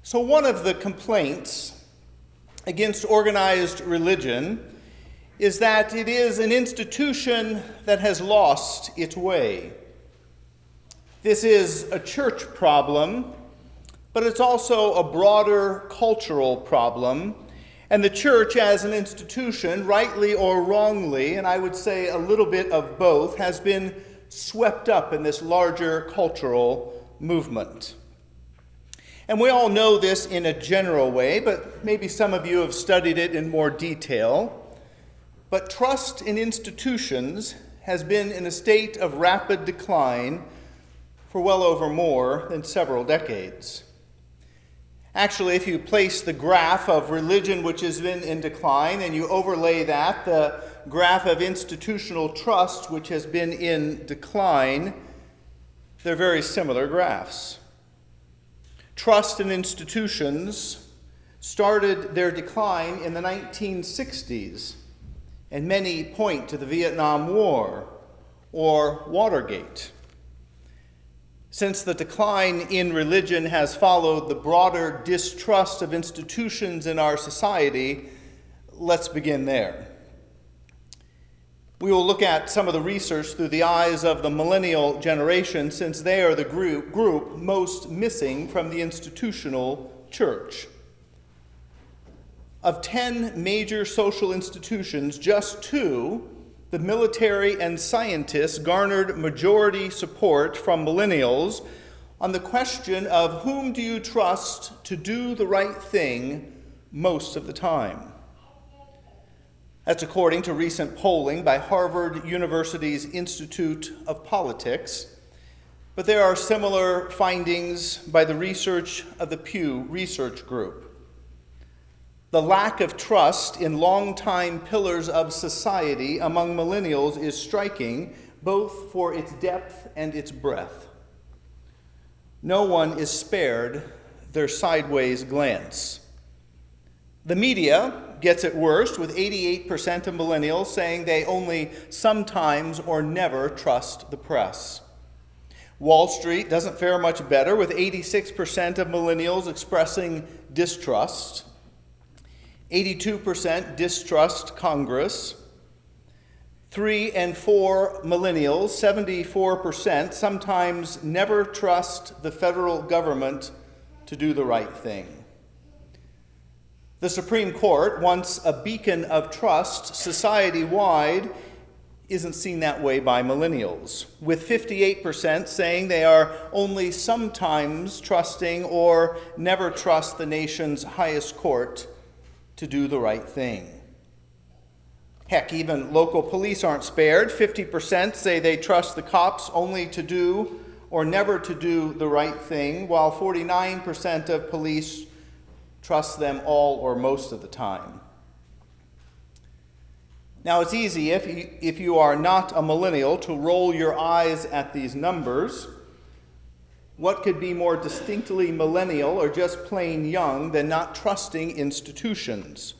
So one of the complaints against organized religion is that it is an institution that has lost its way. This is a church problem, but it's also a broader cultural problem. And the church as an institution, rightly or wrongly, and I would say a little bit of both, has been swept up in this larger cultural movement. And we all know this in a general way, but maybe some of you have studied it in more detail. But trust in institutions has been in a state of rapid decline for well over more than several decades. Actually, if you place the graph of religion which has been in decline and you overlay that, the graph of institutional trust which has been in decline, they're very similar graphs. Trust in institutions started their decline in the 1960s, and many point to the Vietnam War or Watergate. Since the decline in religion has followed the broader distrust of institutions in our society, let's begin there. We will look at some of the research through the eyes of the millennial generation, since they are the group most missing from the institutional church. Of 10 major social institutions, just 2, the military and scientists, garnered majority support from millennials on the question of whom do you trust to do the right thing most of the time. That's according to recent polling by Harvard University's Institute of Politics, but there are similar findings by the research of the Pew Research Group. The lack of trust in longtime pillars of society among millennials is striking, both for its depth and its breadth. No one is spared their sideways glance. The media gets it worst, with 88% of millennials saying they only sometimes or never trust the press. Wall Street doesn't fare much better, with 86% of millennials expressing distrust. 82% distrust Congress. 3 and 4 millennials, 74%, sometimes never trust the federal government to do the right thing. The Supreme Court, once a beacon of trust society-wide, isn't seen that way by millennials, with 58% saying they are only sometimes trusting or never trust the nation's highest court to do the right thing. Heck, even local police aren't spared. 50% say they trust the cops only to do or never to do the right thing, while 49% of police trust them all or most of the time. Now, it's easy, if you are not a millennial, to roll your eyes at these numbers. What could be more distinctly millennial or just plain young than not trusting institutions?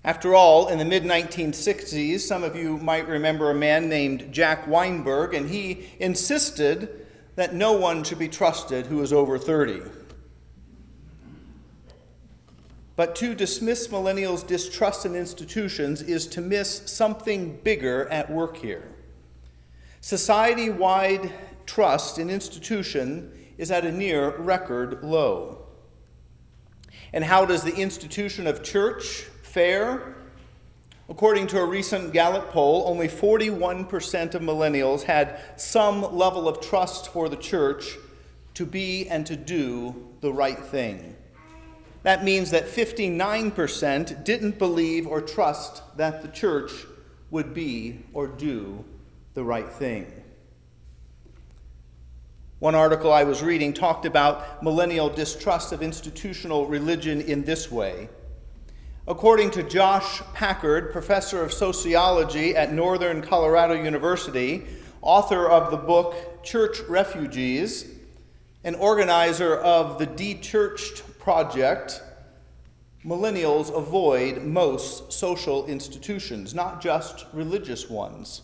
After all, in the mid-1960s, some of you might remember a man named Jack Weinberg, and he insisted that no one should be trusted who is over 30. But to dismiss millennials' distrust in institutions is to miss something bigger at work here. Society-wide trust in institution is at a near record low. And how does the institution of church fare? According to a recent Gallup poll, only 41% of millennials had some level of trust for the church to be and to do the right thing. That means that 59% didn't believe or trust that the church would be or do the right thing. One article I was reading talked about millennial distrust of institutional religion in this way. According to Josh Packard, professor of sociology at Northern Colorado University, author of the book Church Refugees, and organizer of the De-Churched Project, millennials avoid most social institutions, not just religious ones.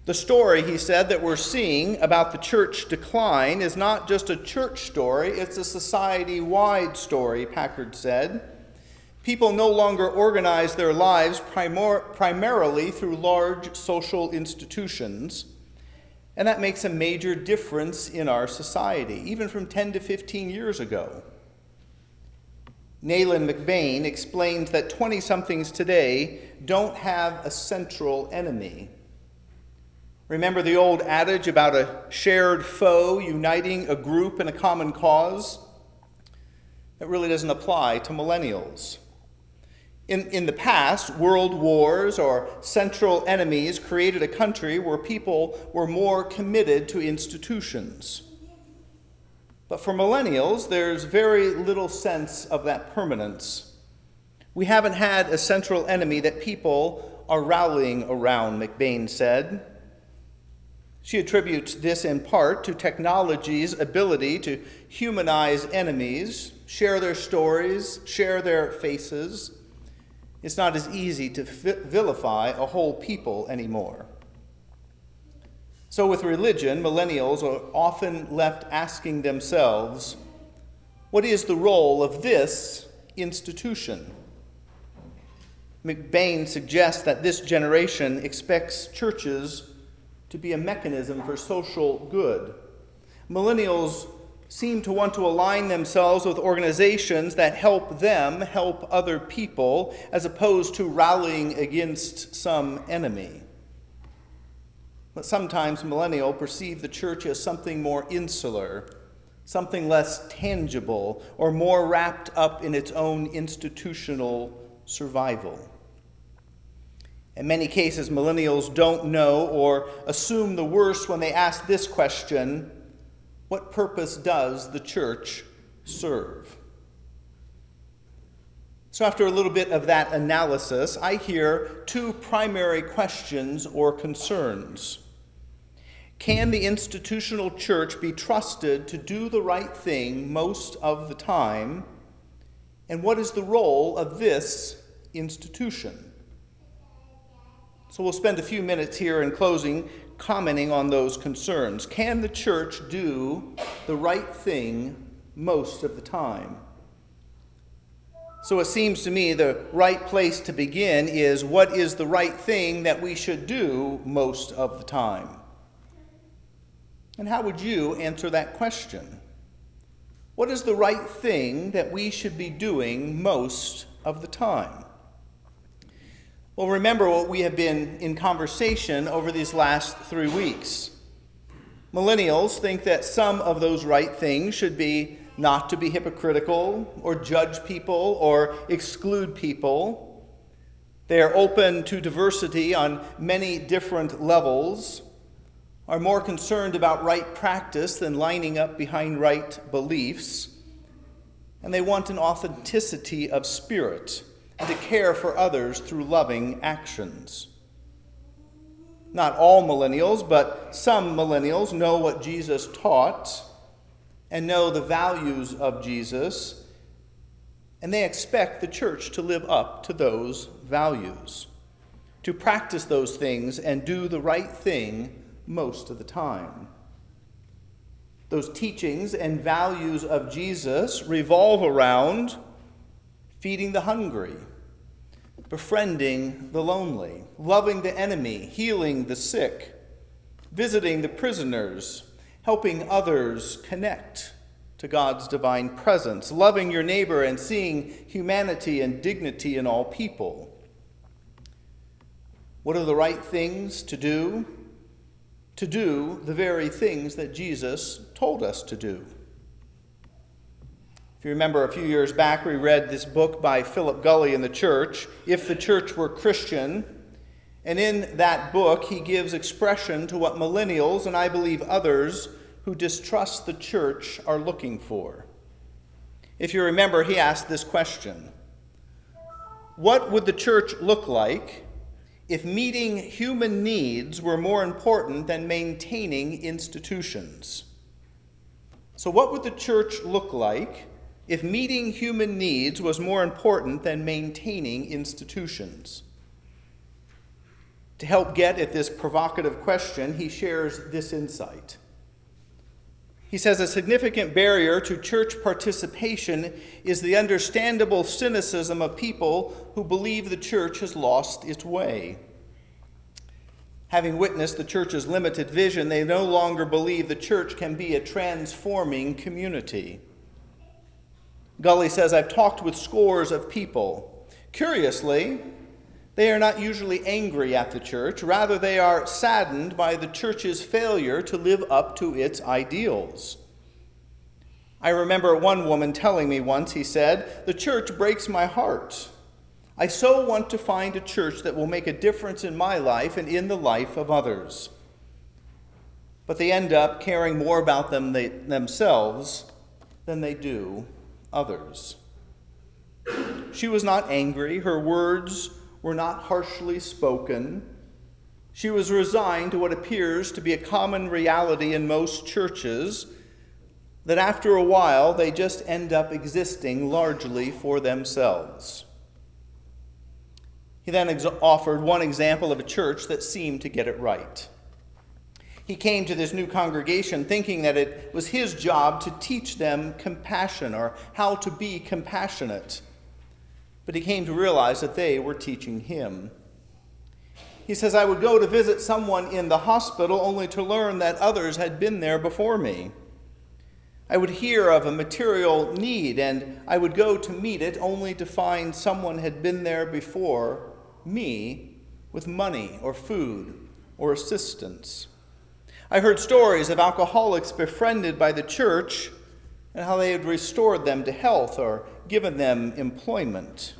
The story, he said, that we're seeing about the church decline is not just a church story, it's a society-wide story, Packard said. People no longer organize their lives primarily through large social institutions, and that makes a major difference in our society, even from 10 to 15 years ago. Nayland McBain explains that 20-somethings today don't have a central enemy. Remember the old adage about a shared foe uniting a group in a common cause? That really doesn't apply to millennials. In the past, world wars or central enemies created a country where people were more committed to institutions. But for millennials, there's very little sense of that permanence. We haven't had a central enemy that people are rallying around, McBain said. She attributes this in part to technology's ability to humanize enemies, share their stories, share their faces. It's not as easy to vilify a whole people anymore. So with religion, millennials are often left asking themselves, what is the role of this institution? McBain suggests that this generation expects churches to be a mechanism for social good. Millennials seem to want to align themselves with organizations that help them help other people, as opposed to rallying against some enemy. But sometimes millennials perceive the church as something more insular, something less tangible, or more wrapped up in its own institutional survival. In many cases, millennials don't know or assume the worst when they ask this question: what purpose does the church serve? So after a little bit of that analysis, I hear two primary questions or concerns. Can the institutional church be trusted to do the right thing most of the time? And what is the role of this institution? So we'll spend a few minutes here in closing commenting on those concerns. Can the church do the right thing most of the time? So it seems to me the right place to begin is, what is the right thing that we should do most of the time? And how would you answer that question? What is the right thing that we should be doing most of the time? Well, remember what we have been in conversation over these last 3 weeks. Millennials think that some of those right things should be not to be hypocritical or judge people or exclude people. They are open to diversity on many different levels, are more concerned about right practice than lining up behind right beliefs, and they want an authenticity of spirit and to care for others through loving actions. Not all millennials, but some millennials know what Jesus taught and know the values of Jesus, and they expect the church to live up to those values, to practice those things and do the right thing most of the time. Those teachings and values of Jesus revolve around feeding the hungry, befriending the lonely, loving the enemy, healing the sick, visiting the prisoners, helping others connect to God's divine presence, loving your neighbor and seeing humanity and dignity in all people. What are the right things to do? To do the very things that Jesus told us to do. If you remember, a few years back, we read this book by Philip Gulley in the church, If the Church Were Christian. And in that book, he gives expression to what millennials, and I believe others who distrust the church, are looking for. If you remember, he asked this question: what would the church look like if meeting human needs were more important than maintaining institutions? So what would the church look like if meeting human needs was more important than maintaining institutions? To help get at this provocative question, he shares this insight. He says a significant barrier to church participation is the understandable cynicism of people who believe the church has lost its way. Having witnessed the church's limited vision, they no longer believe the church can be a transforming community. Gully says, I've talked with scores of people. Curiously, they are not usually angry at the church. Rather, they are saddened by the church's failure to live up to its ideals. I remember one woman telling me once, he said, the church breaks my heart. I so want to find a church that will make a difference in my life and in the life of others. But they end up caring more about themselves than they do others. She was not angry. Her words were not harshly spoken. She was resigned to what appears to be a common reality in most churches, that after a while they just end up existing largely for themselves. He then offered one example of a church that seemed to get it right. He came to this new congregation thinking that it was his job to teach them compassion or how to be compassionate. But he came to realize that they were teaching him. He says, I would go to visit someone in the hospital only to learn that others had been there before me. I would hear of a material need, and I would go to meet it only to find someone had been there before me with money or food or assistance. I heard stories of alcoholics befriended by the church and how they had restored them to health or given them employment.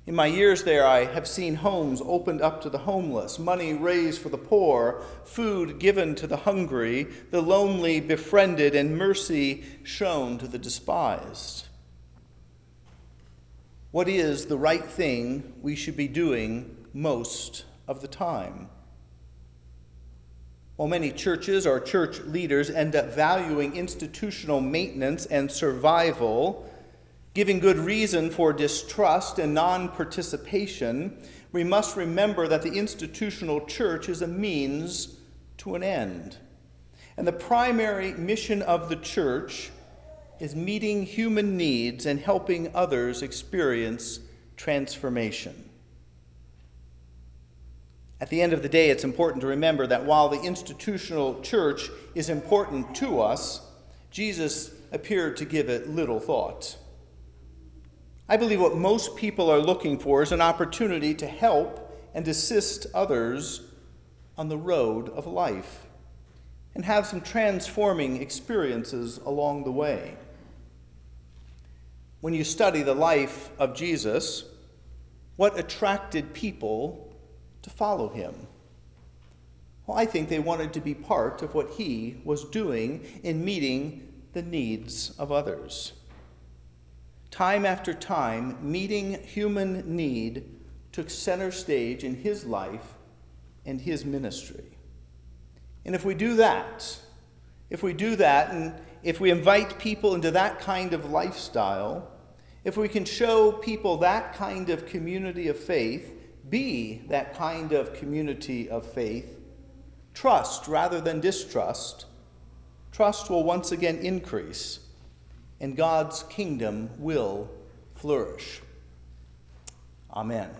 In my years there, I have seen homes opened up to the homeless, money raised for the poor, food given to the hungry, the lonely befriended, and mercy shown to the despised. What is the right thing we should be doing most of the time? While many churches or church leaders end up valuing institutional maintenance and survival, giving good reason for distrust and non-participation, we must remember that the institutional church is a means to an end. And the primary mission of the church is meeting human needs and helping others experience transformation. At the end of the day, it's important to remember that while the institutional church is important to us, Jesus appeared to give it little thought. I believe what most people are looking for is an opportunity to help and assist others on the road of life and have some transforming experiences along the way. When you study the life of Jesus, what attracted people to follow him? Well, I think they wanted to be part of what he was doing in meeting the needs of others. Time after time, meeting human need took center stage in his life and his ministry. And if we do that, and if we invite people into that kind of lifestyle, if we can show people that kind of community of faith, be that kind of community of faith, trust rather than distrust, trust will once again increase, and God's kingdom will flourish. Amen.